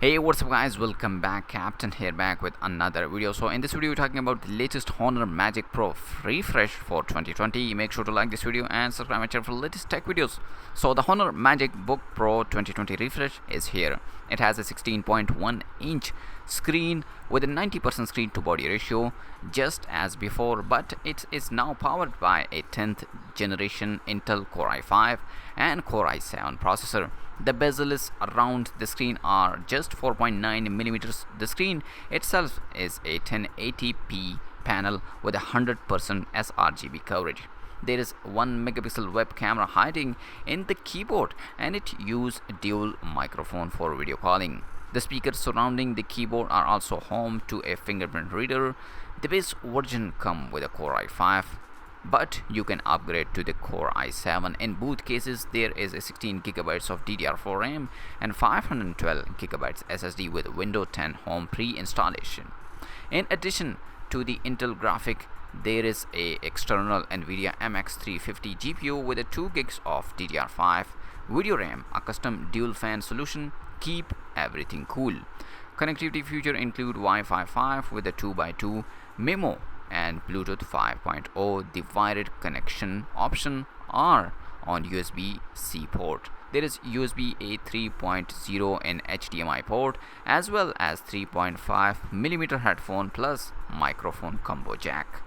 Hey, what's up guys, welcome back. Captain here, back with another video. So in this video we're talking about the latest Honor Magic Pro refresh for 2020. Make sure to like this video and subscribe my channel for latest tech videos. So the Honor MagicBook Pro 2020 refresh is here. It has a 16.1 inch screen with a 90% screen to body ratio, just as before, but it is now powered by a 10th generation Intel Core i5 and Core i7 processor. The bezels around the screen are just 4.9 millimeters. The screen itself is a 1080p panel with 100% sRGB coverage. There is 1 megapixel web camera hiding in the keyboard, and it uses dual microphone for video calling. The speakers surrounding the keyboard are also home to a fingerprint reader. The base version comes with a Core i5, but you can upgrade to the Core i7. In both cases, there is a 16 gigabytes of DDR4 RAM and 512 gigabytes SSD with Windows 10 Home pre-installation. In addition to the Intel graphic, there is a external NVIDIA MX350 GPU with a 2 gigs of DDR5 video RAM, a custom dual fan solution. Keep everything cool. Connectivity feature include Wi-Fi 5 with a 2x2 MIMO and Bluetooth 5.0. The wired connection option are on USB-C port. There is USB A 3.0 and HDMI port, as well as 3.5mm headphone plus microphone combo jack.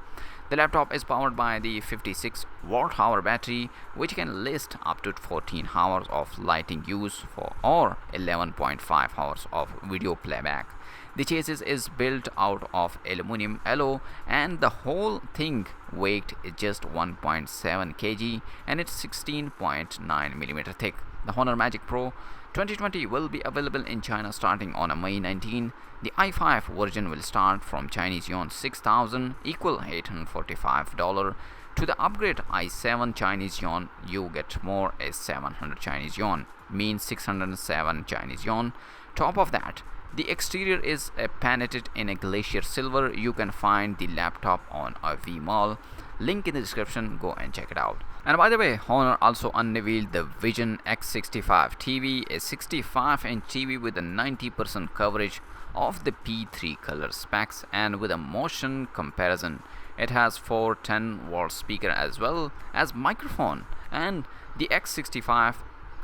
The laptop is powered by the 56 watt-hour battery, which can last up to 14 hours of lighting use or 11.5 hours of video playback. The chassis is built out of aluminum alloy, and the whole thing weight is just 1.7 kg and it's 16.9mm thick. The Honor Magic Pro 2020 will be available in China starting on May 19. The i5 version will start from Chinese yuan 6,000 equal $845. To the upgrade i7 Chinese yuan, you get more as 700 Chinese yuan, means 607 Chinese yuan. Top of that, the exterior is painted in a glacier silver. You can find the laptop on a V-Mall. Link in the description, go and check it out. And by the way, Honor also unveiled the Vision X65 TV, a 65-inch TV with a 90% coverage of the P3 color specs and with a motion comparison. It has 4 10-watt speaker as well as microphone, and the X65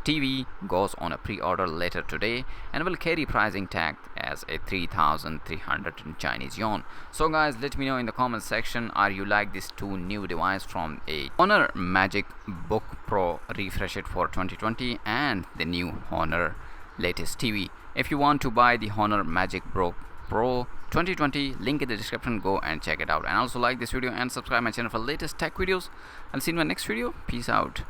TV goes on a pre-order later today and will carry pricing tag as a 3,300 Chinese yuan. So guys, let me know in the comment section, are you like these two new devices from a Honor MagicBook Pro refresh it for 2020 and the new Honor latest TV? If you want to buy the Honor MagicBook Pro 2020, link in the description, go and check it out. And also like this video and subscribe my channel for latest tech videos. I'll see you in my next video. Peace out.